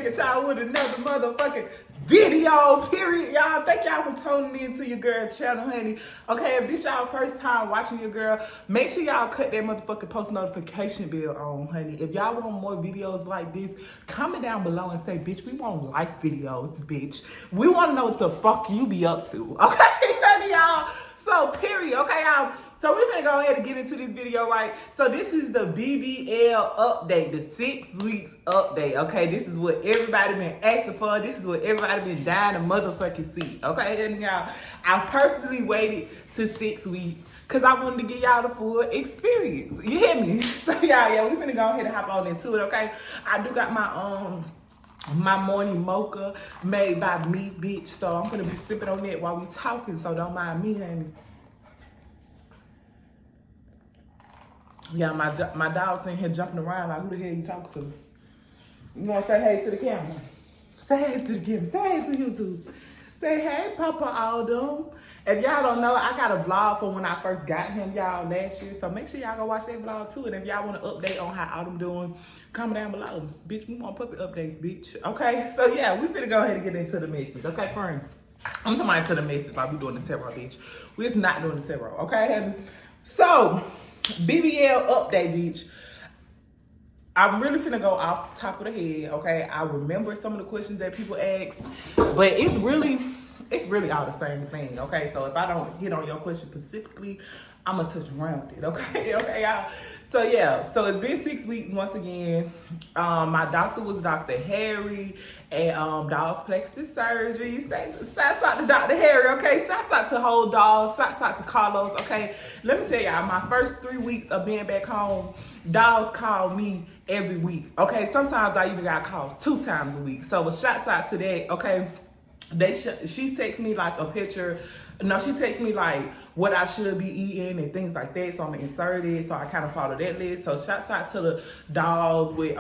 at y'all with another motherfucking video, period, y'all. Thank y'all for tuning in to your girl channel, honey. Okay, if this y'all first time watching your girl, make sure y'all cut that motherfucking post notification bell on, honey. If y'all want more videos like this, comment down below and say, bitch, we want like videos, bitch. We want to know what the fuck you be up to, okay, honey, y'all? So, period, okay, y'all? So we're gonna go ahead and get into this video, right? So this is the BBL update, the 6 weeks update, okay? This is what everybody been asking for. This is what everybody been dying to motherfucking see, okay? And y'all, I personally waited to 6 weeks because I wanted to give y'all the full experience. You hear me? So yeah, we're gonna go ahead and hop on into it, okay? I do got my morning mocha made by me, bitch. So I'm gonna be sipping on that while we talking, so don't mind me, honey. Yeah, my dog's sitting here jumping around like, who the hell you talking to? You want to say hey to the camera? Say hey to the camera. Say hey to YouTube. Say hey, Papa Aldo. If y'all don't know, I got a vlog from when I first got him, y'all, last year. So make sure y'all go watch that vlog too. And if y'all want an update on how Autumn doing, comment down below. Bitch, we want puppy updates, bitch. Okay? So yeah, we finna go ahead and get into the message. Okay, friend? I'm talking into the message like we doing the tarot, bitch. We're just not doing the tarot, okay? So, BBL update, bitch. I'm really finna go off the top of the head, okay? I remember some of the questions that people asked, but it's really all the same thing, okay? So if I don't hit on your question specifically, I'm gonna touch around it, okay? Okay, y'all. So yeah, so it's been 6 weeks once again. My doctor was Dr.Harry and Dawes Plastic Surgery. Shouts out to Dr. Harry, okay? Shouts out to whole Dawes. Shouts out to Carlos, okay? Let me tell y'all, my first 3 weeks of being back home, Dawes called me every week, okay? Sometimes I even got calls 2 times a week. So shouts out to that, okay? She texts me like a picture. No, she texts me like what I should be eating and things like that. So I'm gonna insert it. So I kind of follow that list. So shouts out to the dolls with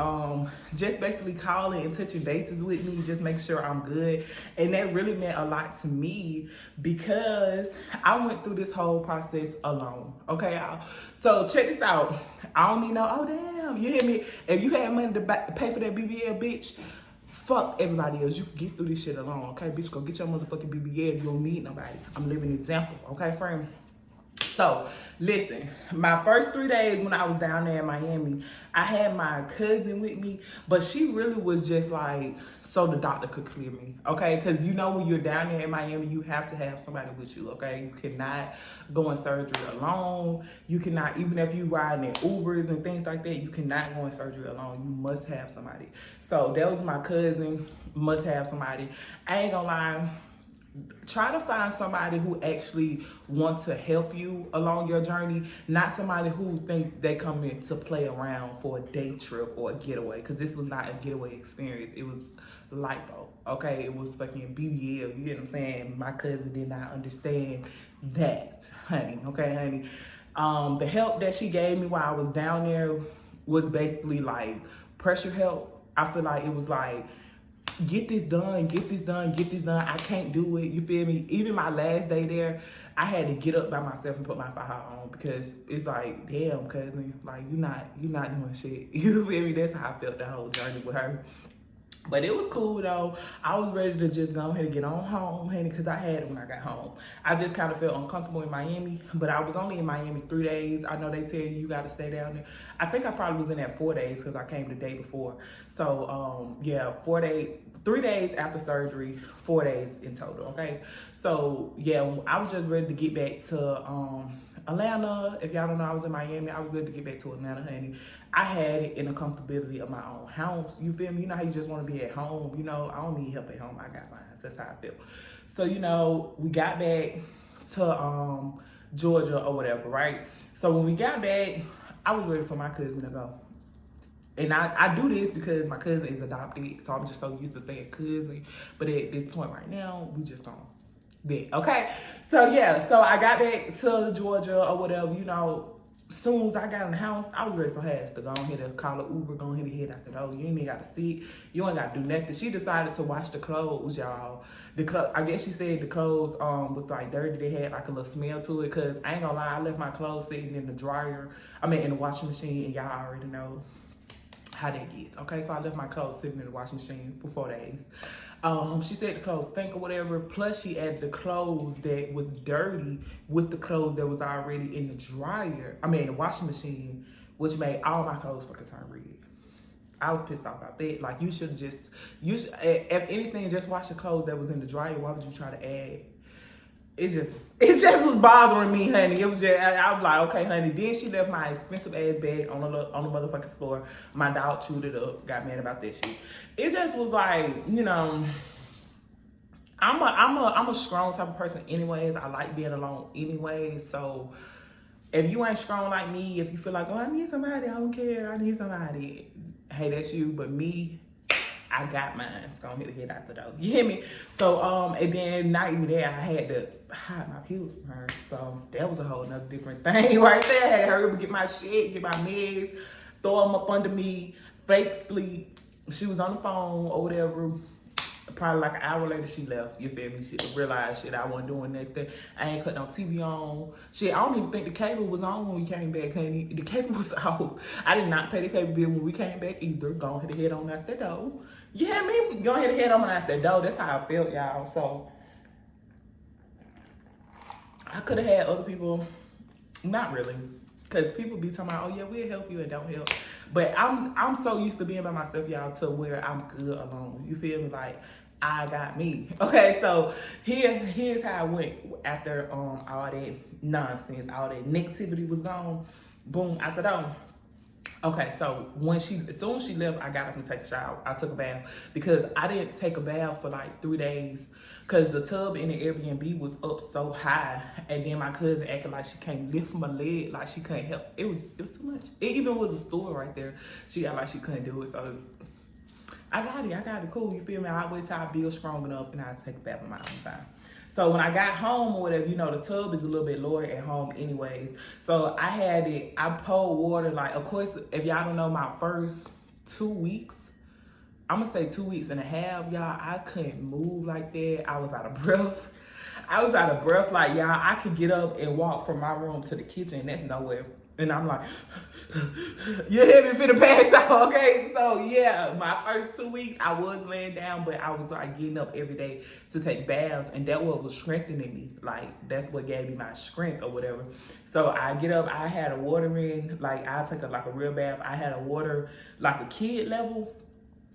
just basically calling and touching bases with me, just make sure I'm good. And that really meant a lot to me because I went through this whole process alone. Okay, y'all. So check this out. I don't need no, oh damn, you hear me? If you had money to pay for that BBL, bitch, fuck everybody else. You can get through this shit alone, okay? Bitch, go get your motherfucking BBL. You don't need nobody. I'm living an example, okay, friend? So, listen, my first 3 days when I was down there in Miami, I had my cousin with me, but she really was just like, so the doctor could clear me, okay? Because you know when you're down there in Miami, you have to have somebody with you, okay? You cannot go in surgery alone. You cannot, even if you riding in Ubers and things like that, you cannot go in surgery alone. You must have somebody. So that was my cousin, must have somebody. I ain't gonna lie. Try to find somebody who actually wants to help you along your journey, not somebody who think they come in to play around for a day trip or a getaway, because this was not a getaway experience. It was lipo, okay? It was fucking BBL, you get what I'm saying? My cousin did not understand that, honey, okay, honey? The help that she gave me while I was down there was basically like pressure help. I feel like it was like, get this done, get this done, get this done. I can't do it, you feel me? Even my last day there, I had to get up by myself and put my fire on because it's like, damn, cousin, like you're not doing shit. You feel me? That's how I felt the whole journey with her. But it was cool though. I was ready to just go ahead and get on home, honey, because I had it when I got home. I just kind of felt uncomfortable in Miami, but I was only in Miami 3 days. I know they tell you got to stay down there. I think I probably was in there 4 days because I came the day before. So yeah, 4 days, 3 days after surgery, 4 days in total, okay? So yeah, I was just ready to get back to Atlanta. If y'all don't know, I was in Miami. I was ready to get back to Atlanta, honey. I had it in the comfortability of my own house. You feel me? You know how you just want to be at home? You know, I don't need help at home. I got mine. That's how I feel. So, you know, we got back to Georgia or whatever, right? So when we got back, I was ready for my cousin to go. And I do this because my cousin is adopted, so I'm just so used to saying cousin. But at this point right now, we just don't. Okay? So, yeah. So I got back to Georgia or whatever, you know. As soon as I got in the house, I was ready for her ass to go ahead and call an Uber, go ahead and head out the door. You ain't even got to sit. You ain't got to do nothing. She decided to wash the clothes, y'all. I guess she said the clothes was like dirty. They had like a little smell to it because I ain't gonna lie, I left my clothes sitting in the dryer. I mean, in the washing machine, and y'all already know how that gets. Okay, so I left my clothes sitting in the washing machine for 4 days. She said the clothes stink or whatever. Plus, she added the clothes that was dirty with the clothes that was already in the dryer. I mean, the washing machine, which made all my clothes fucking turn red. I was pissed off about that. Like, you should just, if anything, just wash the clothes that was in the dryer. Why would you try to add? It just was bothering me, honey. It was just, I was like, okay, honey. Then she left my expensive ass bag on the motherfucking floor. My dog chewed it up, got mad about that shit. It just was like, you know, I'm a strong type of person anyways. I like being alone anyways. So if you ain't strong like me, if you feel like, oh, I need somebody, I don't care, I need somebody. Hey, that's you, but me, I got mine. It's gonna hit a hit out the door. You hear me? So, and then not even there, I had to hide my pubes from her. So that was a whole nother different thing right there. I had to hurry up and get my shit, get my meds, throw them up under me, fake sleep. She was on the phone or whatever. Probably like an hour later, she left. You feel me? She realized, shit, I wasn't doing nothing. I ain't cut no TV on. Shit, I don't even think the cable was on when we came back, honey. The cable was off. I did not pay the cable bill when we came back either. Go ahead and head on out the door. You hear me? Go ahead and head on out the door. That's how I felt, y'all. So, I could have had other people. Not really. Because people be talking about, oh, yeah, we'll help you and don't help. But I'm so used to being by myself, y'all, to where I'm good alone. You feel me? Like, I got me. Okay, so here's how I went after all that nonsense, all that negativity was gone. Boom, out the door. Okay, so as soon as she left, I got up and take a shower. I took a bath because I didn't take a bath for like 3 days because the tub in the Airbnb was up so high, and then my cousin acted like she can't lift my leg, like she couldn't help. It was too much. It even was a stool right there. She got like she couldn't do it, so I got it, cool. You feel me? I wait till I feel strong enough and I take a bath on my own time. So when I got home or whatever, you know, the tub is a little bit lower at home anyways. So I poured water, like, of course, if y'all don't know, my first 2 weeks, I'm gonna say 2 weeks and a half, y'all, I couldn't move like that. I was out of breath. Like, y'all, I could get up and walk from my room to the kitchen. That's nowhere. And I'm like, you hear me, finna pass out, okay? So, yeah, my first 2 weeks, I was laying down, but I was, like, getting up every day to take baths, and that what was strengthening me. Like, that's what gave me my strength or whatever. So, I get up, I had a water in, like, I take a real bath. I had a water, like a kid level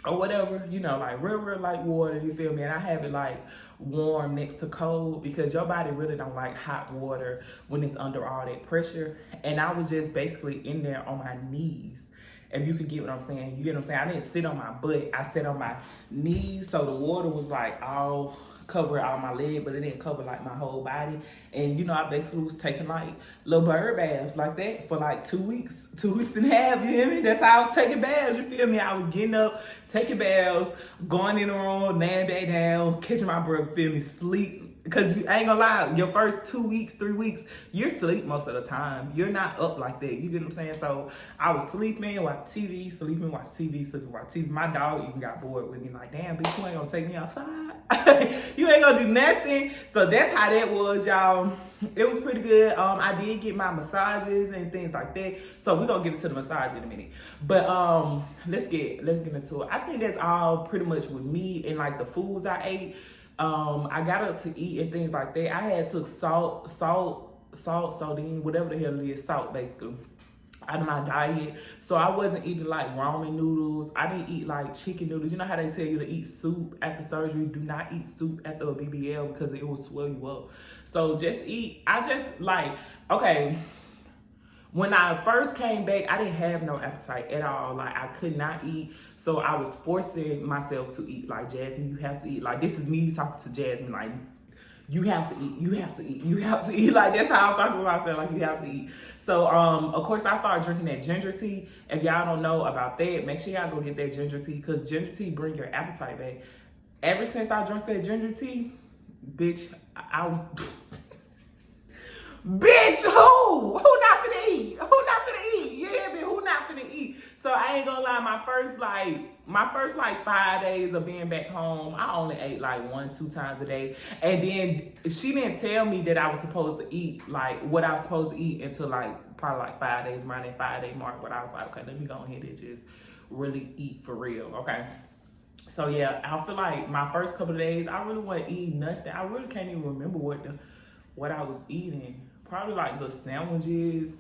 or whatever, you know, like real light water, you feel me? And I have it, like, warm next to cold because your body really don't like hot water when it's under all that pressure. And I was just basically in there on my knees, if you could get what I'm saying. You get what I'm saying? I didn't sit on my butt, I sat on my knees, so the water was like all cover all my leg, but it didn't cover like my whole body. And you know, I basically was taking like little bird baths like that for like 2 weeks and a half, you hear me? That's how I was taking baths, you feel me? I was getting up, taking baths, going in the room, laying back down, catching my breath, feel me, sleep. Because you ain't gonna lie, your first 2 weeks, 3 weeks, you're asleep most of the time. You're not up like that. You get what I'm saying? So I was sleeping, watch TV, sleeping, watch TV, sleeping, watch TV. My dog even got bored with me, like, damn, bitch, you ain't gonna take me outside. You ain't gonna do nothing. So that's how that was, y'all. It was pretty good. I did get my massages and things like that. So we're gonna get into the massage in a minute. But let's get into it. I think that's all pretty much with me and like the foods I ate. I got up to eat and things like that. I had took sodium, whatever the hell it is, salt basically, out of my diet. So I wasn't eating like ramen noodles. I didn't eat like chicken noodles. You know how they tell you to eat soup after surgery? Do not eat soup after a BBL because it will swell you up. So just eat. I just like, okay, when I first came back, I didn't have no appetite at all. Like, I could not eat. So I was forcing myself to eat. Like, Jasmine, you have to eat. Like, this is me talking to Jasmine. Like, you have to eat. You have to eat. You have to eat. Like, that's how I'm talking to myself. Like, you have to eat. So, of course, I started drinking that ginger tea. If y'all don't know about that, make sure y'all go get that ginger tea. Because ginger tea bring your appetite back. Ever since I drank that ginger tea, bitch, I was... Bitch, who? Who not finna eat? Who not finna eat? You hear me? Who not finna eat? So I ain't gonna lie, my first 5 days of being back home, I only ate like 1-2 times a day. And then she didn't tell me that I was supposed to eat like what I was supposed to eat until like probably like 5 days, around that 5 day mark. But I was like, okay, let me go ahead and just really eat for real, okay? So yeah, I feel like my first couple of days, I really wasn't eating nothing. I really can't even remember what I was eating. Probably like little sandwiches.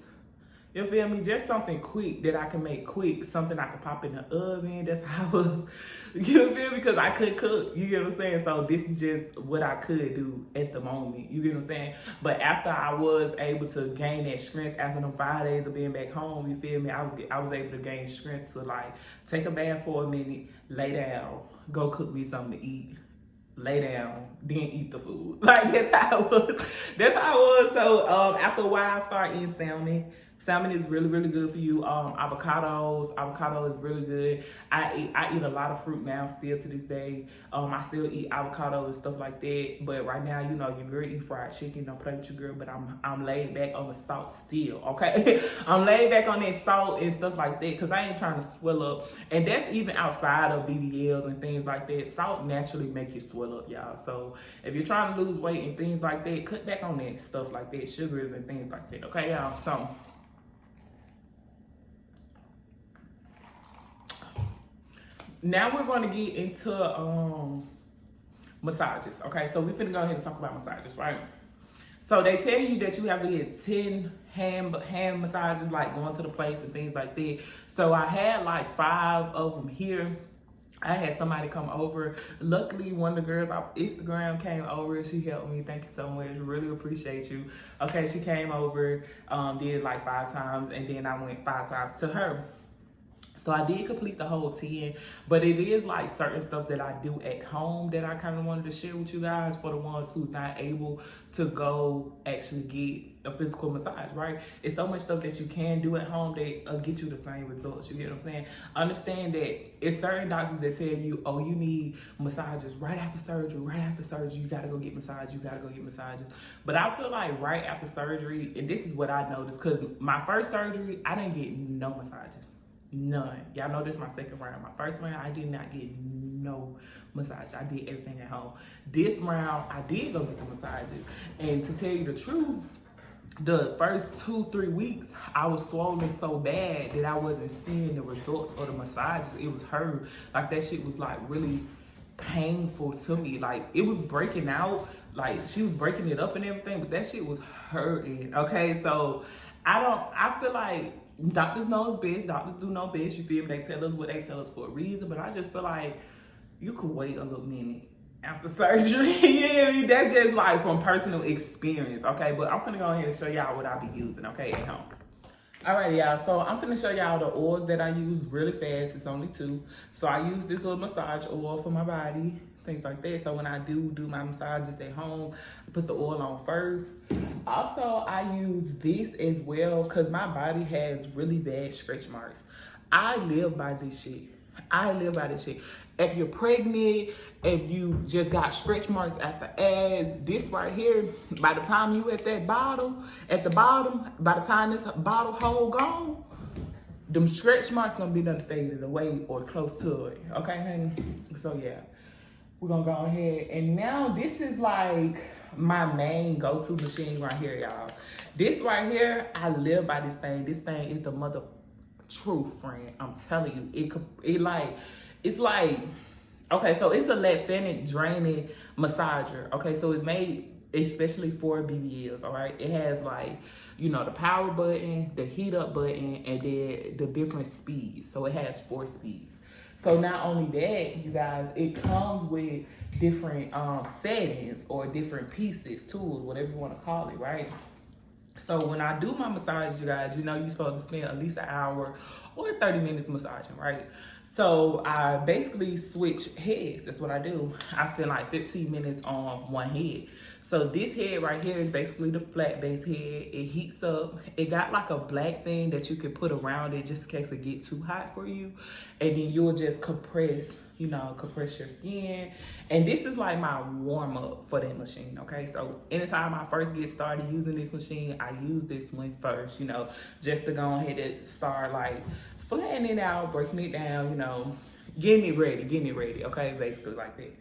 You feel me? Just something quick that I can make quick. Something I can pop in the oven. That's how I was. You feel me? Because I couldn't cook. You get what I'm saying? So this is just what I could do at the moment. You get what I'm saying? But after I was able to gain that strength after them 5 days of being back home, you feel me? I was able to gain strength to like take a bath for a minute, lay down, go cook me something to eat, lay down, then eat the food. Like that's how it was. That's how it was. So after a while, I started eating salmon. Salmon is really, really good for you. Avocado is really good. I eat a lot of fruit now still to this day. I still eat avocado and stuff like that. But right now, you know, your girl eat fried chicken. Don't play with your girl, but I'm laid back on the salt still, okay? I'm laid back on that salt and stuff like that because I ain't trying to swell up. And that's even outside of BBLs and things like that. Salt naturally make you swell up, y'all. So if you're trying to lose weight and things like that, cut back on that stuff like that, sugars and things like that, okay, y'all? So now we're going to get into massages, okay? So we're finna go ahead and talk about massages, right? So they tell you that you have to get 10 hand massages, like going to the place and things like that. So I had like 5 of them here. I had somebody come over. Luckily, one of the girls off Instagram came over. She helped me. Thank you so much. Really appreciate you. Okay, she came over, did like 5 times, and then I went 5 times to her. So I did complete the whole 10, but it is like certain stuff that I do at home that I kind of wanted to share with you guys for the ones who's not able to go actually get a physical massage, right? It's so much stuff that you can do at home that get you the same results, you get what I'm saying? Understand that it's certain doctors that tell you, oh, you need massages right after surgery, you gotta go get massages, But I feel like right after surgery, and this is what I noticed, because my first surgery, I didn't get no massages. None. Y'all know this is my second round. My first round, I did not get no massage. I did everything at home. This round, I did go get the massages. And to tell you the truth, the first 2-3 weeks, I was swollen so bad that I wasn't seeing the results of the massages. It was hurt. Like that shit was like really painful to me. Like it was breaking out. Like she was breaking it up and everything, but that shit was hurting. Okay, so I feel like doctors knows best. Doctors do know best. You feel me? They tell us what they tell us for a reason. But I just feel like you could wait a little minute after surgery. Yeah, that's just like from personal experience. Okay, but I'm gonna go ahead and show y'all what I be using. Okay, at home. Alrighty, y'all. So I'm finna show y'all the oils that I use really fast. It's only 2. So I use this little massage oil for my body, things like that. So when I do my massages at home, I put the oil on first. Also, I use this as well because my body has really bad stretch marks. I live by this shit. If you're pregnant, if you just got stretch marks at the ass, this right here, by the time you at the bottom, by the time this bottle hole gone, them stretch marks gonna be done faded away or close to it. Okay, honey? So yeah, we're gonna go ahead. And now this is like my main go-to machine right here, y'all. This right here, I live by this thing. This thing is the mother truth, friend. I'm telling you, it's like, okay, so it's a lymphatic draining massager. Okay, so it's made especially for BBLs, all right? It has like, you know, the power button, the heat up button, and then the different speeds. So it has 4 speeds. So not only that, you guys, it comes with different settings or different pieces, tools, whatever you want to call it, right? So when I do my massage, you guys, you know you're supposed to spend at least an hour or 30 minutes massaging, right? So I basically switch heads. That's what I do. I spend like 15 minutes on one head. So this head right here is basically the flat base head. It heats up. It got like a black thing that you can put around it just in case it get too hot for you. And then you'll just compress, you know, compress your skin. And this is like my warm up for that machine, okay? So anytime I first get started using this machine, I use this one first, you know, just to go ahead and start like flattening it out, breaking it down, you know, getting it ready, okay? Basically like that.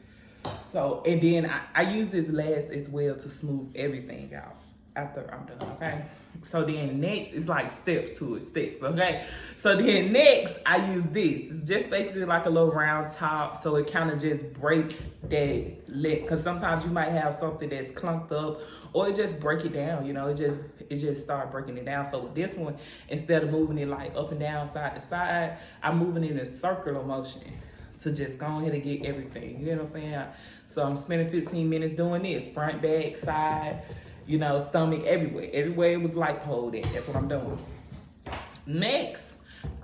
So, and then I use this last as well to smooth everything out. after I'm done, okay? So then next is like steps to it, steps, okay? So then next, I use this. It's just basically like a little round top, so it kind of just break that lip, because sometimes you might have something that's clunked up, or it just break it down, you know, it just start breaking it down. So with this one, instead of moving it like up and down, side to side, I'm moving it in a circular motion to just go ahead and get everything, you know what I'm saying? So I'm spending 15 minutes doing this, front, back, side, you know, stomach, everywhere. Everywhere it was lipo, that's what I'm doing. Next,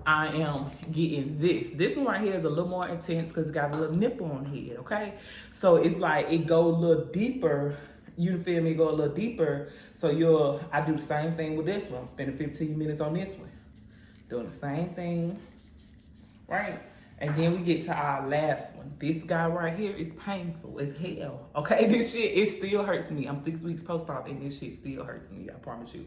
I am getting this. This one right here is a little more intense because it got a little nipple on the head, okay? So it's like it go a little deeper, you feel me, go a little deeper. So I do the same thing with this one. I'm spending 15 minutes on this one. Doing the same thing, right? And then we get to our last one. This guy right here is painful as hell. Okay, this shit, it still hurts me. I'm 6 weeks post-op and this shit still hurts me, I promise you.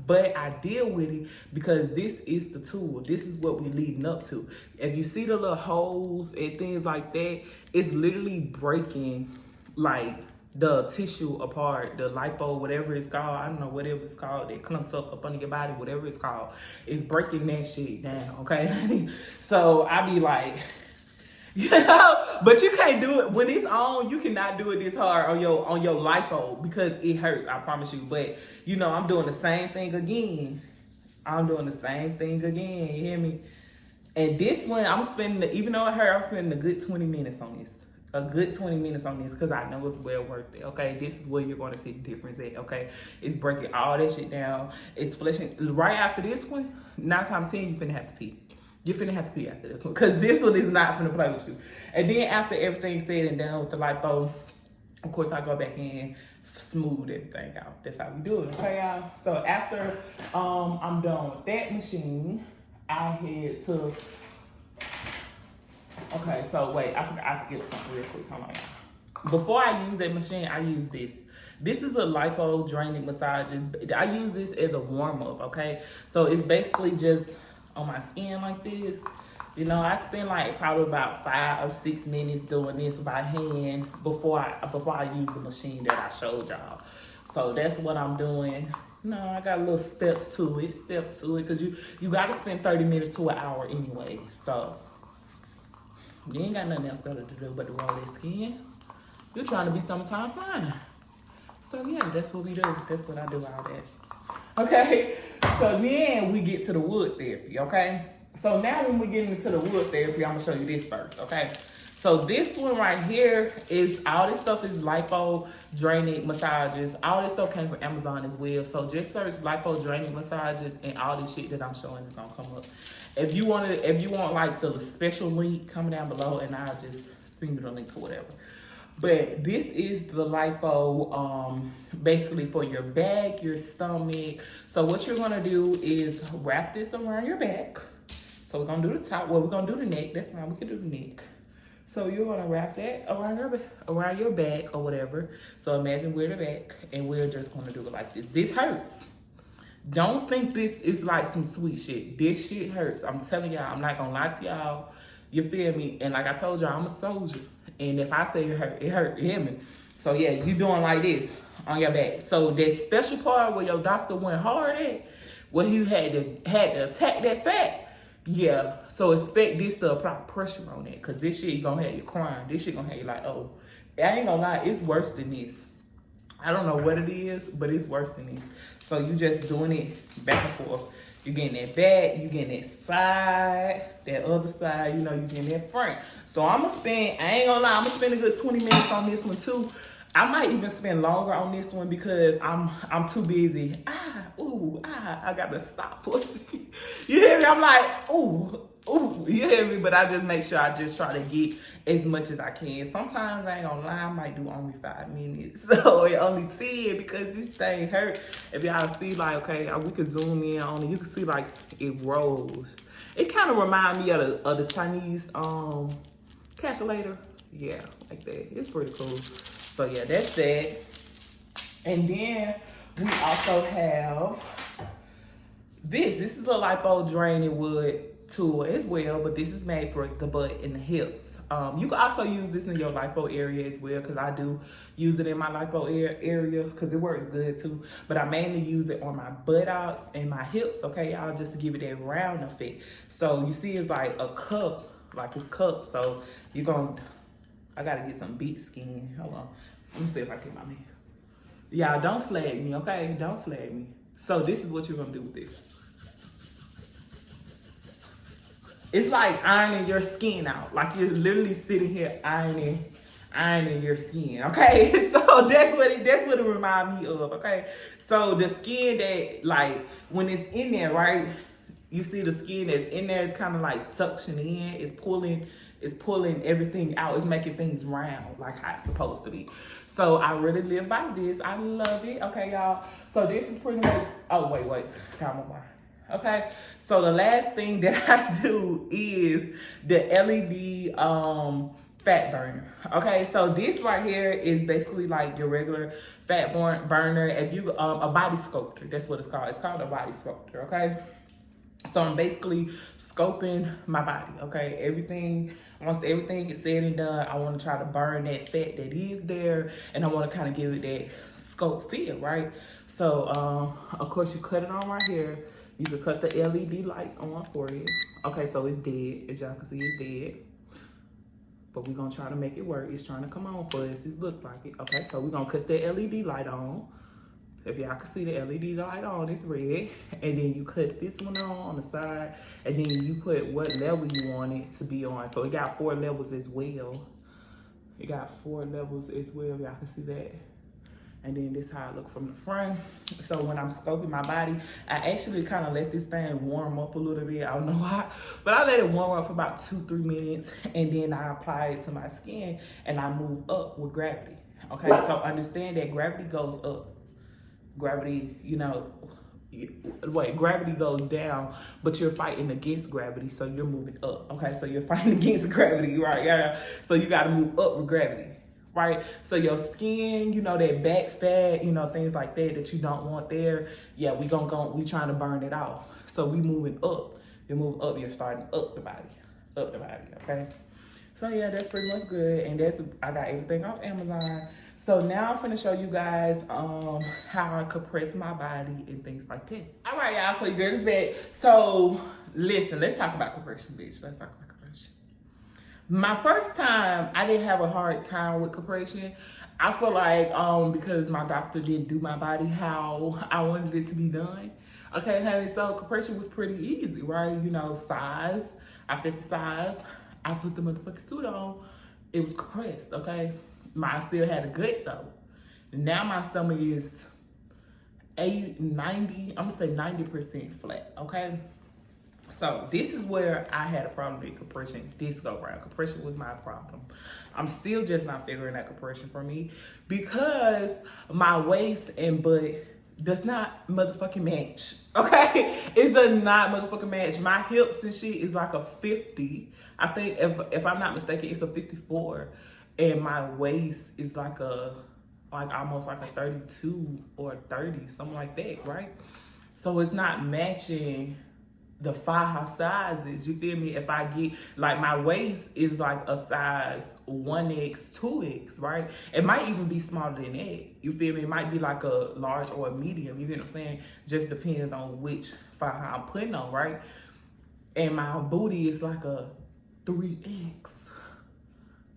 But I deal with it because this is the tool. This is what we leading up to. If you see the little holes and things like that, it's literally breaking like the tissue apart, the lipo, whatever it's called, I don't know, whatever it's called, that clumps up under your body, whatever it's called, it's breaking that shit down, okay? So I be like, you know, but you can't do it when it's on. You cannot do it this hard on your lipo because it hurt, I promise you. But you know, I'm doing the same thing again. You hear me? And this one, I'm spending, even though it hurt, I'm spending a good 20 minutes on this. Because I know it's well worth it, okay? This is where you're going to see the difference at, okay? It's breaking all that shit down. It's fleshing. Right after this one, 9 times 10, you're finna have to pee. You're finna have to pee after this one because this one is not finna play with you. And then after everything's said and done with the lipo, of course, I go back in, smooth everything out. That's how we do it, okay, y'all? So after I'm done with that machine, I head to... Okay, so wait, I skipped something real quick. Hold on. Before I use that machine, I use this. This is a lipo draining massages. I use this as a warm-up, okay? So it's basically just on my skin like this. You know, I spend like probably about 5 or 6 minutes doing this by hand before I use the machine that I showed y'all. So that's what I'm doing. No, I got little steps to it, because you got to spend 30 minutes to an hour anyway. So you ain't got nothing else better to do but to roll that skin. You're trying to be summertime fine. So yeah, that's what we do. That's what I do all that. Okay, so then we get to the wood therapy, okay? So now when we get into the wood therapy, I'm gonna show you this first, okay? So this one right here is, all this stuff is lipo draining massages. All this stuff came from Amazon as well. So just search lipo draining massages and all this shit that I'm showing is gonna come up. If you want like the special link, comment down below and I'll just send you the link or whatever. But this is the lipo, basically for your back, your stomach. So what you're gonna do is wrap this around your back. So we're gonna do the top, well, we're gonna do the neck, that's fine, we can do the neck. So you're gonna wrap that around your back or whatever. So imagine we're the back and we're just gonna do it like this. This hurts. Don't think this is like some sweet shit. This shit hurts. I'm telling y'all, I'm not gonna lie to y'all. You feel me? And like I told y'all, I'm a soldier. And if I say it hurt, it hurt. You hear me? So yeah, you doing like this on your back. So that special part where your doctor went hard at, where he had to attack that fat, yeah. So expect this to apply pressure on it, cause this shit gonna have you crying. This shit gonna have you like, oh, I ain't gonna lie, it's worse than this. I don't know what it is, but it's worse than this. So you just doing it back and forth. You getting that back, you getting that side, that other side, you know, you getting that front. So I ain't gonna lie, I'm gonna spend a good 20 minutes on this one too. I might even spend longer on this one because I'm too busy. I gotta stop for a second. You hear me? I'm like, ooh, you hear me? But I just make sure I just try to get as much as I can. Sometimes I ain't gonna lie, I might do only 5 minutes. So it only 10 because this thing hurt. If y'all see like, okay, we can zoom in on it. You can see like it rolls. It kind of reminds me of the Chinese calculator. Yeah, like that. It's pretty cool. So yeah, that's that. And then we also have this. This is a lipo draining wood tool as well, but this is made for the butt and the hips. You can also use this in your lipo area as well, because I do use it in my lipo area because it works good too. But I mainly use it on my buttocks and my hips, okay, y'all, just to give it that round effect. So you see it's like a cup, like this cup. So you're going to, I got to get some beet skin. Hold on. Let me see if I get my makeup. Y'all, don't flag me, okay? Don't flag me. So this is what you're going to do with this. It's like ironing your skin out. Like you're literally sitting here ironing your skin, okay? So that's what it reminds me of, okay? So the skin that, like, when it's in there, right? You see the skin that's in there, it's kind of like suctioning in. It's pulling everything out. It's making things round like how it's supposed to be. So I really live by this. I love it, okay, y'all? So this is pretty much, oh, wait, time on. Okay, so the last thing that I do is the LED fat burner. Okay, so this right here is basically like your regular fat burner. If you a body sculptor, that's what it's called. It's called a body sculptor. Okay, so I'm basically scoping my body. Okay, once everything is said and done, I want to try to burn that fat that is there, and I want to kind of give it that scope feel, right? So of course you cut it on right here. You can cut the LED lights on for it. Okay, so it's dead. As y'all can see, it's dead. But we're going to try to make it work. It's trying to come on for us. It looks like it. Okay, so we're going to cut the LED light on. If y'all can see the LED light on, it's red. And then you cut this one on the side. And then you put what level you want it to be on. So it got 4 levels as well. It got 4 levels as well. Y'all can see that. And then this is how I look from the front. So when I'm scoping my body, I actually kind of let this thing warm up a little bit. I don't know why, but I let it warm up for about 2-3 minutes. And then I apply it to my skin and I move up with gravity. Okay, so understand that gravity goes up. Gravity, gravity goes down, but you're fighting against gravity, so you're moving up. Okay, so you're fighting against gravity, right? Yeah. So you got to move up with gravity. Right, so your skin, that back fat, things like that you don't want there. Yeah, we trying to burn it off. So we moving up. You move up, you're starting up the body. Okay. So yeah, that's pretty much good, and I got everything off Amazon. So now I'm finna show you guys how I compress my body and things like that. All right, y'all. So you get this bed. So listen, let's talk about compression, bitch. Let's talk about compression. My first time, I didn't have a hard time with compression. I feel like because my doctor didn't do my body how I wanted it to be done. Okay, honey, so compression was pretty easy, right? Size. I fit the size. I put the motherfucking suit on. It was compressed, okay? I still had a gut, though. Now my stomach is 90, I'm gonna say 90% flat, okay? So this is where I had a problem with compression this go round. Compression was my problem. I'm still just not figuring out compression for me because my waist and butt does not motherfucking match. Okay? It does not motherfucking match. My hips and shit is like a 50. I think if I'm not mistaken, it's a 54. And my waist is like almost like a 32 or 30, something like that, right? So it's not matching the 5 sizes, you feel me? If I get, like, my waist is like a size 1X, 2X, right? It might even be smaller than that, you feel me? It might be like a large or a medium, you get what I'm saying? Just depends on which 5 I'm putting on, right? And my booty is like a 3X.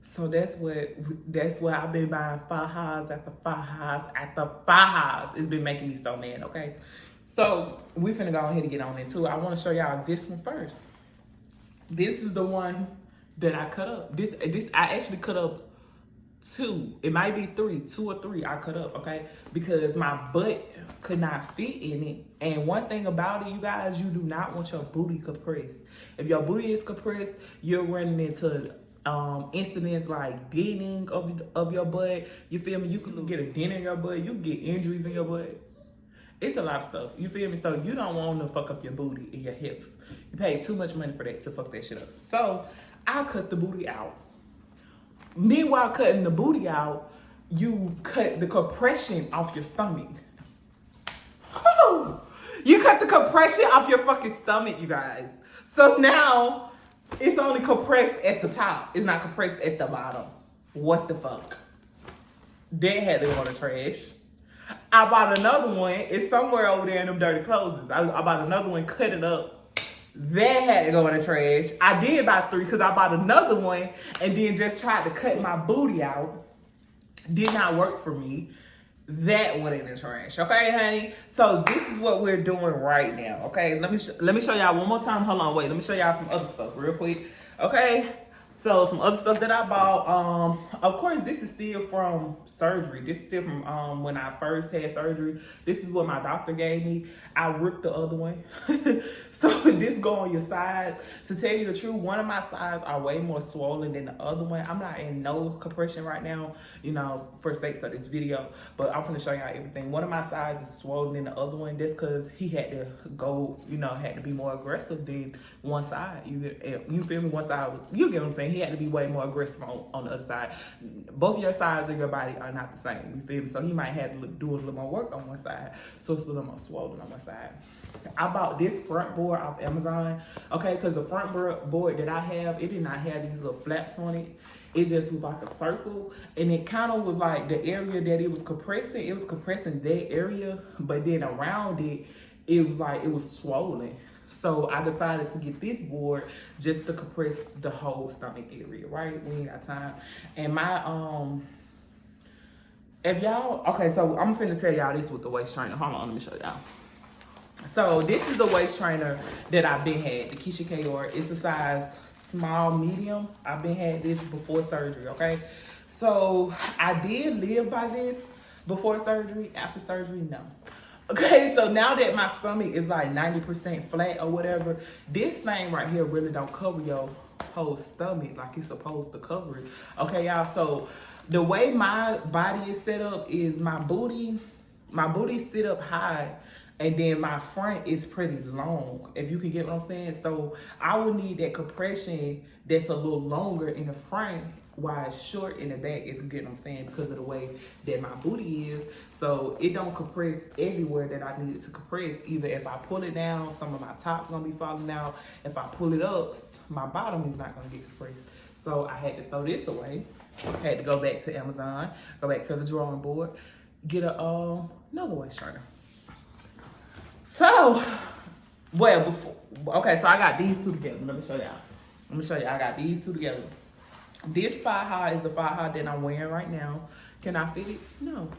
So that's what I've been buying 5 highs after 5 highs after 5 highs. It's been making me so mad, okay? So we finna go ahead and get on into it. I want to show y'all this one first. This is the one that I cut up. This I actually cut up 2. It might be 3, 2 or 3 I cut up, okay? Because my butt could not fit in it. And one thing about it, you guys, you do not want your booty compressed. If your booty is compressed, you're running into incidents like denting of your butt. You feel me? You can get a dent in your butt. You can get injuries in your butt. It's a lot of stuff. You feel me? So you don't want to fuck up your booty and your hips. You pay too much money for that to fuck that shit up. So I cut the booty out. Meanwhile, cutting the booty out, you cut the compression off your stomach. Oh, you cut the compression off your fucking stomach, you guys. So now it's only compressed at the top. It's not compressed at the bottom. What the fuck? That had to go in the trash. I bought another one. It's somewhere over there in them dirty clothes. I bought another one, cut it up. That had to go in the trash. I did buy 3 because I bought another one and then just tried to cut my booty out. Did not work for me. That went in the trash. Okay, honey? So this is what we're doing right now. Okay, let me show y'all one more time. Hold on, wait. Let me show y'all some other stuff real quick. Okay. So some other stuff that I bought, of course, this is still from surgery. This is still from when I first had surgery. This is what my doctor gave me. I ripped the other one. So this go on your sides. To tell you the truth, one of my sides are way more swollen than the other one. I'm not in no compression right now, you know, for sakes of this video, but I'm gonna show y'all everything. One of my sides is swollen than the other one. That's because he had to go, you know, had to be more aggressive than one side. You feel me? One side, you get what I'm saying? He had to be way more aggressive on the other side. Both your sides of your body are not the same. You feel me? So he might have to do a little more work on one side, so it's a little more swollen on one side. I bought this front board off Amazon, okay, because the front board that I have, it did not have these little flaps on it. It just was like a circle, and it kind of was like the area that it was compressing that area, but then around it, it was like it was swollen. So I decided to get this board just to compress the whole stomach area, right? We ain't got time. And my, if y'all, okay, so I'm finna tell y'all this with the waist trainer. Hold on, let me show y'all. So this is the waist trainer that I've been had, the Keisha Kayor. It's a size small, medium. I've been had this before surgery, okay? So I did live by this before surgery. After surgery, no. Okay, so now that my stomach is like 90% flat or whatever, this thing right here really don't cover your whole stomach like it's supposed to cover it. Okay, y'all, so the way my body is set up is my booty sit up high, and then my front is pretty long, if you can get what I'm saying. So I would need that compression that's a little longer in the front while it's short in the back, if you get what I'm saying, because of the way that my booty is. So it don't compress everywhere that I need it to compress. Either if I pull it down, some of my top's gonna be falling out. If I pull it up, my bottom is not gonna get compressed. So I had to throw this away. I had to go back to Amazon, go back to the drawing board, get another waist trainer. So, well, okay, so I got these two together. Let me show y'all. I got these two together. This thigh high is the thigh high that I'm wearing right now. Can I fit it? No.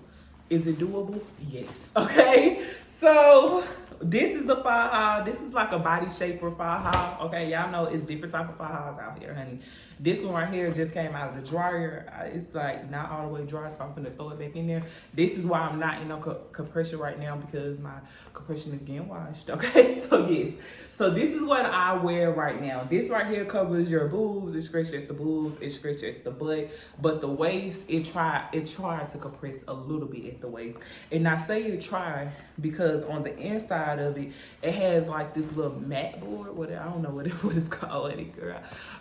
Is it doable? Yes. Okay. So this is the thigh high. This is like a body shaper thigh high. Okay, y'all know it's different type of thigh highs out here, honey. This one right here just came out of the dryer. It's like not all the way dry, so I'm gonna throw it back in there. This is why I'm not in no compression right now, because my compression is getting washed. Okay, so yes. So this is what I wear right now. This right here covers your boobs. It scratches at the boobs. It scratches at the butt. But the waist, it tries to compress a little bit at the waist. And I say it try because on the inside of it, it has like this little mat board. I don't know what it's called, girl.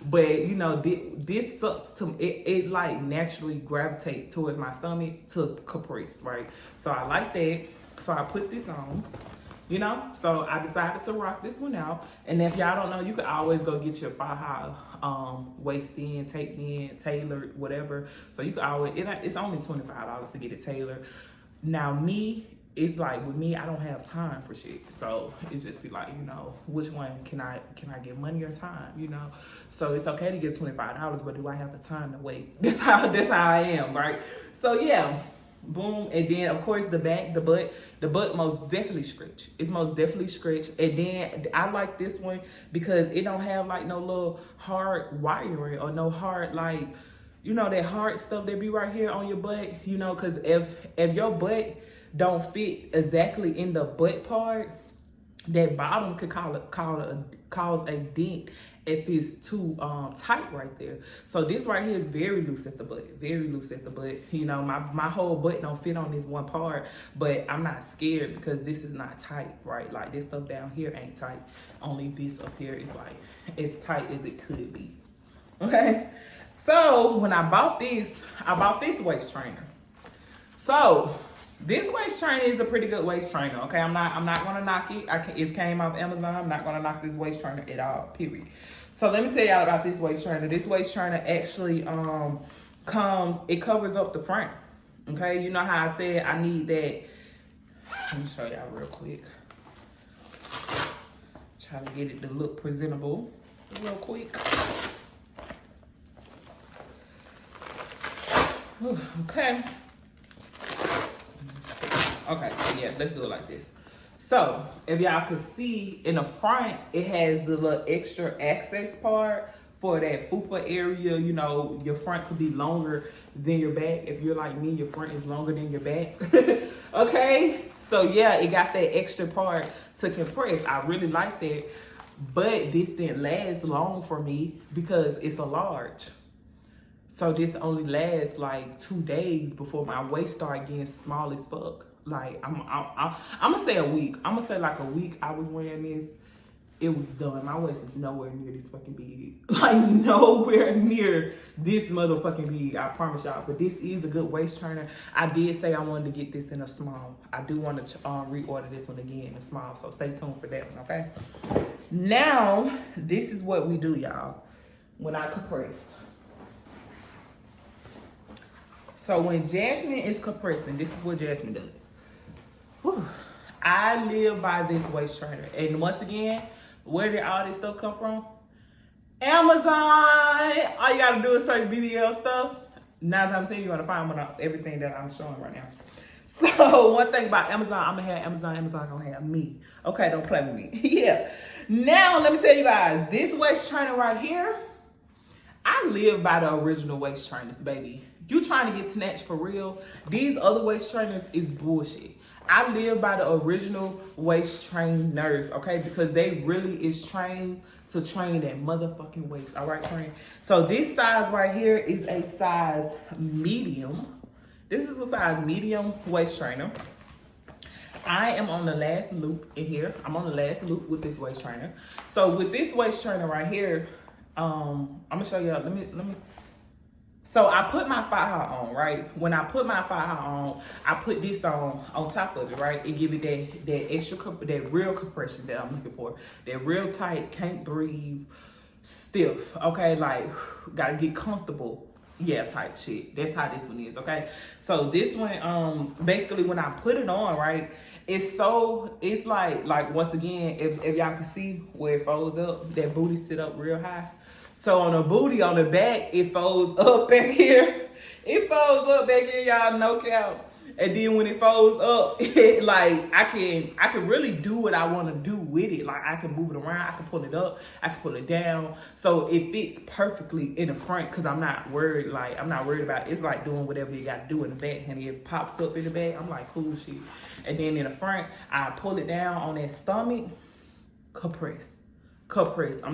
But you know, this sucks to it like naturally gravitate towards my stomach to compress, right? So I like that. So I put this on. You know, so I decided to rock this one out. And if y'all don't know, you can always go get your thigh high waist in, tape in, tailored, whatever. So you can always, it's only $25 to get it tailored. Now it's like with me, I don't have time for shit. So it's just be like, you know, which one can I get money or time, you know? So it's okay to get $25, but do I have the time to wait? That's how I am, right? So yeah. Boom. And then of course the back, the butt most definitely stretch. It's most definitely stretch. And then I like this one because it don't have like no little hard wiring or no hard, like, you know, that hard stuff that be right here on your butt, you know, because if your butt don't fit exactly in the butt part, that bottom could cause a dent if it's too tight right there. So this right here is very loose at the butt, very loose at the butt. You know, my whole butt don't fit on this one part, but I'm not scared because this is not tight, right? Like this stuff down here ain't tight. Only this up here is like as tight as it could be. Okay. So when I bought this waist trainer. So This waist trainer is a pretty good waist trainer. Okay, I'm not gonna knock it. It came off Amazon. I'm not gonna knock this waist trainer at all. Period. So let me tell y'all about this waist trainer. This waist trainer actually it covers up the front. Okay, you know how I said I need that. Let me show y'all real quick. Try to get it to look presentable real quick. Okay. Okay, so yeah, let's do it like this. So, if y'all could see, in the front, it has the little extra access part for that fupa area. You know, your front could be longer than your back. If you're like me, your front is longer than your back. Okay? So, yeah, it got that extra part to compress. I really like that. But this didn't last long for me because it's a large. So, this only lasts like 2 days before my waist start getting small as fuck. Like, I'm gonna say a week. I'm gonna say like a week I was wearing this. It was done. My waist is nowhere near this fucking big. Like, nowhere near this motherfucking big. I promise y'all. But this is a good waist trainer. I did say I wanted to get this in a small. I do want to reorder this one again in a small. So stay tuned for that one, okay? Now, this is what we do, y'all, when I compress. So when Jasmine is compressing, this is what Jasmine does. Whew. I live by this waist trainer. And once again, where did all this stuff come from? Amazon. All you gotta do is search BBL stuff. 9 times 10, you're gonna find everything that I'm showing right now. So one thing about Amazon, I'm gonna have Amazon. Amazon gonna have me. Okay, don't play with me. Yeah. Now let me tell you guys, this waist trainer right here, I live by the original waist trainers, baby. You trying to get snatched for real? These other waist trainers is bullshit. I live by the original waist trainers, okay? Because they really is trained to train that motherfucking waist, all right, friend? So this size right here is a size medium. This is a size medium waist trainer. I am on the last loop in here. I'm on the last loop with this waist trainer. So with this waist trainer right here, I'm gonna show y'all. Let me. So I put my thigh on, right? When I put my thigh on, I put this on top of it, right? It give it that extra, that real compression that I'm looking for. That real tight, can't breathe, stiff, okay? Like, gotta get comfortable. Yeah, type shit. That's how this one is, okay? So this one, basically when I put it on, right, it's like once again, if y'all can see where it folds up, that booty sit up real high. So on the booty, on the back, it folds up back here. It folds up back here, y'all, no cap. And then when it folds up, it, like, I can really do what I want to do with it. Like, I can move it around, I can pull it up, I can pull it down. So it fits perfectly in the front because I'm not worried about it. It's like doing whatever you got to do in the back. And it pops up in the back. I'm like, cool shit. And then in the front, I pull it down on that stomach, compress. I'm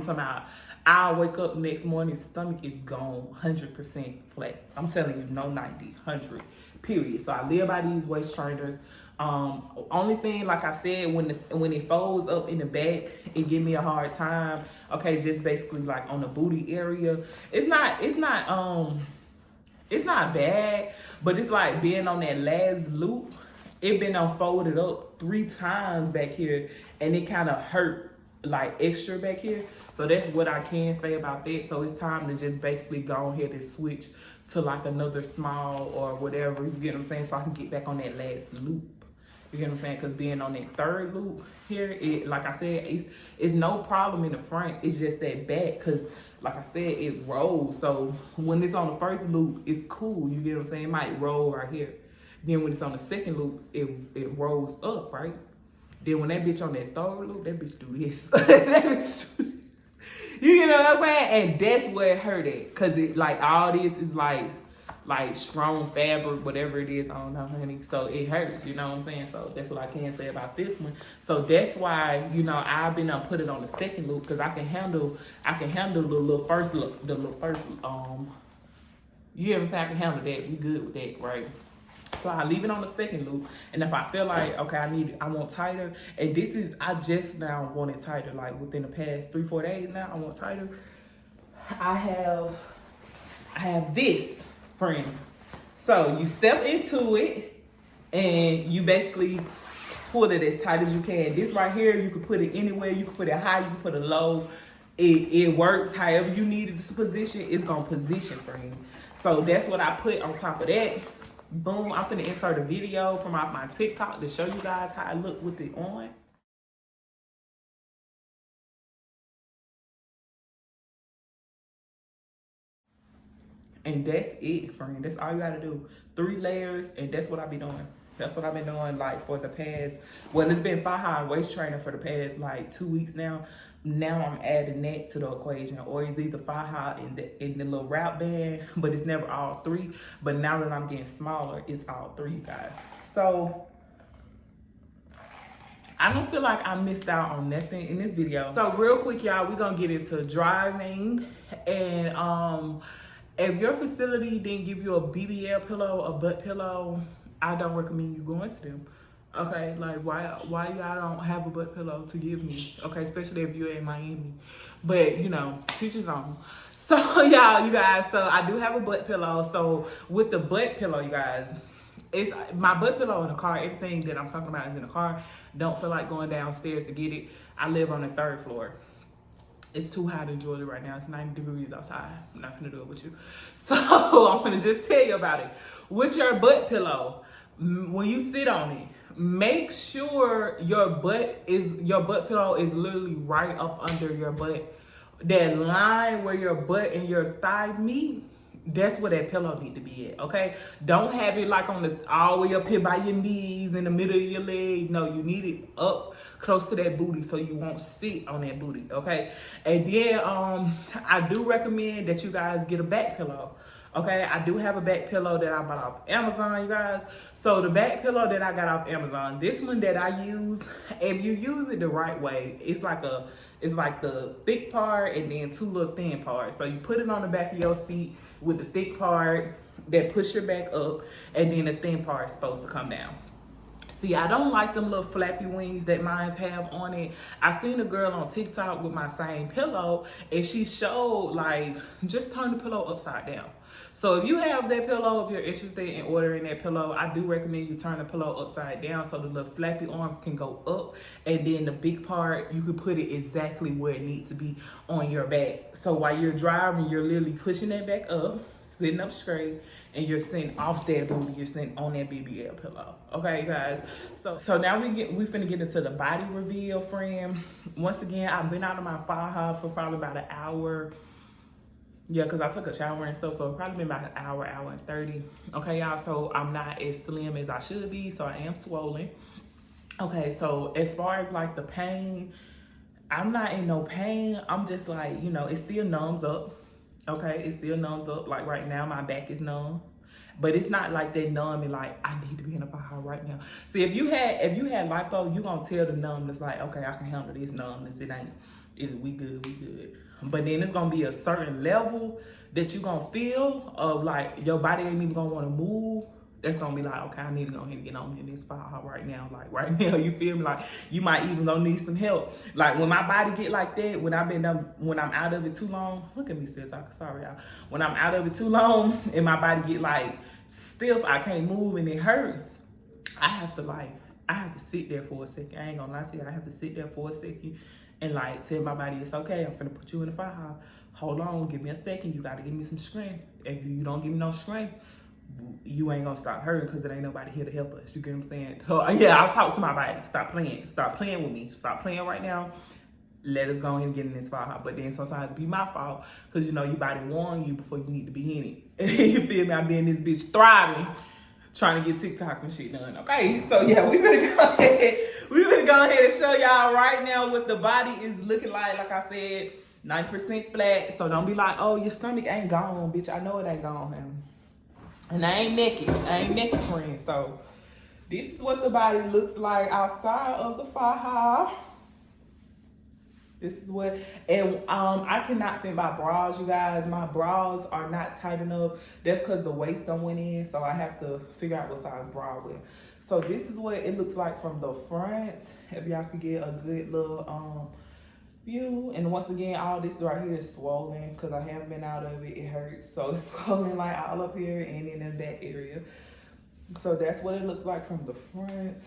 talking about, I'll wake up next morning, stomach is gone, 100% flat. I'm telling you, no 90, 100, period. So I live by these waist trainers. Only thing, like I said, when it folds up in the back, it give me a hard time. Okay, just basically like on the booty area. It's not bad, but it's like being on that last loop. It been folded up 3 times back here, and it kind of hurt like extra back here. So that's what I can say about that. So it's time to just basically go ahead and switch to like another small or whatever, you get what I'm saying, so I can get back on that last loop. You get what I'm saying? Because being on that third loop here, it, like I said, it's no problem in the front. It's just that back, because like I said, it rolls. So when it's on the first loop, it's cool. You get what I'm saying? It might roll right here. Then when it's on the second loop, it rolls up, right? Then when that bitch on that third loop, that bitch do this. That bitch do this. You know what I'm saying? And that's where it hurt at. Because it, like, all this is like strong fabric, whatever it is. I don't know, honey. So it hurts, you know what I'm saying? So that's what I can say about this one. So that's why, you know, I've been put it on the second loop, because I can handle the little first look, you know what I'm saying? I can handle that. We good with that, right? So I leave it on the second loop, and if I feel like, okay, I want tighter, and this is, I just now want it tighter, like within the past 3-4 days now, I want tighter. I have this, friend. So you step into it, and you basically pull it as tight as you can. This right here, you can put it anywhere. You can put it high, you can put it low. It works however you need it to position. It's gonna position for you. So that's what I put on top of that. Boom, I'm finna insert a video from my TikTok to show you guys how I look with it on. And that's it, friend. That's all you gotta do. 3 layers, and that's what I've been doing. That's what I've been doing like for the past, well, it's been thigh-high waist training for the past like 2 weeks now. Now I'm adding that to the equation, or it's either thigh-high in the little wrap band, but it's never all 3. But now that I'm getting smaller, it's all 3, you guys. So I don't feel like I missed out on nothing in this video. So real quick, y'all, we're gonna get into driving. And if your facility didn't give you a BBL pillow, a butt pillow, I don't recommend you going to them. Okay, like why y'all don't have a butt pillow to give me? Okay, especially if you're in Miami. But you know, teachers on. So y'all, you guys, so I do have a butt pillow. So with the butt pillow, you guys, it's my butt pillow in the car. Everything that I'm talking about is in the car. Don't feel like going downstairs to get it. I live on the 3rd floor. It's too hot in Georgia right now. It's 90 degrees outside. I'm not gonna do it with you. So I'm gonna just tell you about it. With your butt pillow, when you sit on it, make sure your butt pillow is literally right up under your butt. That line where your butt and your thigh meet, that's where that pillow need to be at, okay? Don't have it like on the all the way up here by your knees in the middle of your leg. No, you need it up close to that booty so you won't sit on that booty, okay? And then I do recommend that you guys get a back pillow. Okay, I do have a back pillow that I bought off Amazon, you guys. So the back pillow that I got off Amazon, this one that I use, if you use it the right way, it's like the thick part and then 2 little thin parts. So you put it on the back of your seat with the thick part that push your back up, and then the thin part is supposed to come down. See, I don't like them little flappy wings that mine have on it. I seen a girl on TikTok with my same pillow, and she showed like, just turn the pillow upside down. So if you have that pillow, if you're interested in ordering that pillow, I do recommend you turn the pillow upside down so the little flappy arm can go up, and then the big part, you can put it exactly where it needs to be on your back. So while you're driving, you're literally pushing that back up, sitting up straight, and you're sitting off that booty, you're sitting on that BBL pillow. Okay, guys. So now we finna get into the body reveal, friend. Once again, I've been out of my thigh-high for probably about an hour. Yeah, because I took a shower and stuff, so it's probably been about an hour and 30. Okay, y'all, so I'm not as slim as I should be, so I am swollen. Okay, so as far as like the pain, I'm not in no pain. I'm just like, you know, it still numbs up. Okay, it still numbs up. Like right now, my back is numb. But it's not like they numb me like, I need to be in a thigh-high right now. See, if you had lipo, you gonna tell the numbness like, okay, I can handle this numbness. We good. But then it's gonna be a certain level that you gonna feel of like your body ain't even gonna wanna move. That's gonna be like, okay, I need to go ahead and get on in this thigh-high right now. Like right now, you feel me? Like you might even gonna need some help. Like when my body get like that, when I'm out of it too long, look at me still talking, sorry y'all. When I'm out of it too long and my body get like stiff, I can't move and it hurt, I have to sit there for a second. I ain't gonna lie to you, I have to sit there for a second and like tell my body it's okay, I'm finna put you in the thigh-high. Hold on, give me a second, you gotta give me some strength. If you don't give me no strength, you ain't gonna stop hurting because there ain't nobody here to help us. You get what I'm saying? So yeah, I'll talk to my body. Stop playing with me. Stop playing right now. Let us go ahead and get in this thigh-high. But then sometimes it be my fault because you know your body warn you before you need to be in it. You feel me? I be in this bitch thriving, trying to get TikToks and shit done. Okay, so yeah, we gonna go ahead. We gonna go ahead and show y'all right now what the body is looking like. Like I said, 90% flat. So don't be like, oh, your stomach ain't gone, bitch. I know it ain't gone, man. And I ain't naked, friend. So this is what the body looks like outside of the thigh-high. This is what, and I cannot fit my bras, you guys. My bras are not tight enough. That's because the waist don't went in, so I have to figure out what size bra I wear. So this is what it looks like from the front. If y'all could get a good little view. And once again, all this right here is swollen because I haven't been out of it. It hurts, so it's swollen like all up here and in the back area. So that's what it looks like from the front.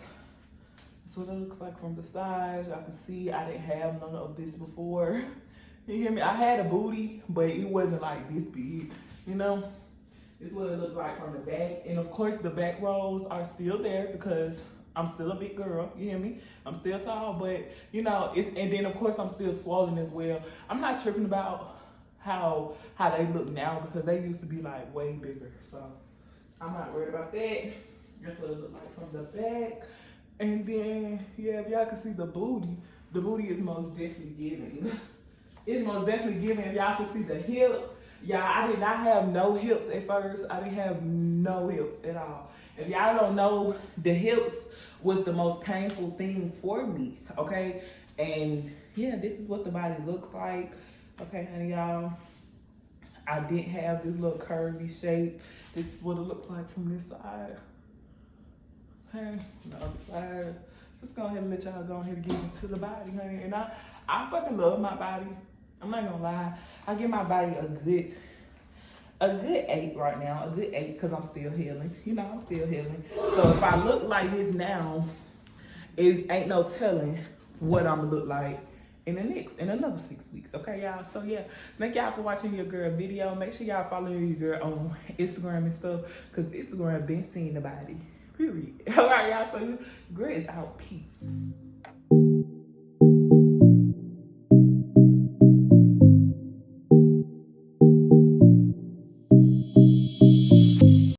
That's what it looks like from the side. Y'all can see I didn't have none of this before. You hear me? I had a booty, but it wasn't like this big, you know? This is what it looks like from the back. And of course the back rolls are still there because I'm still a big girl, you hear me? I'm still tall, but you know, and then of course I'm still swollen as well. I'm not tripping about how they look now because they used to be like way bigger. So I'm not worried about that. That's what it looks like from the back. And then, yeah, if y'all can see the booty is most definitely giving. It's most definitely giving. If y'all can see the hips, y'all, I did not have no hips at first. I didn't have no hips at all. If y'all don't know, the hips was the most painful thing for me, okay? And yeah, this is what the body looks like. Okay, honey, y'all. I didn't have this little curvy shape. This is what it looks like from this side. Okay, the other side. Let's go ahead and let y'all go ahead and get into the body, honey. And I fucking love my body. I'm not gonna lie. I give my body a good 8 right now. A good 8 because I'm still healing. You know, I'm still healing. So if I look like this now, ain't no telling what I'm gonna look like in another 6 weeks. Okay, y'all. So yeah, thank y'all for watching your girl video. Make sure y'all follow your girl on Instagram and stuff because Instagram been seeing the body. Period. All right, y'all. So your girl is out. Peace.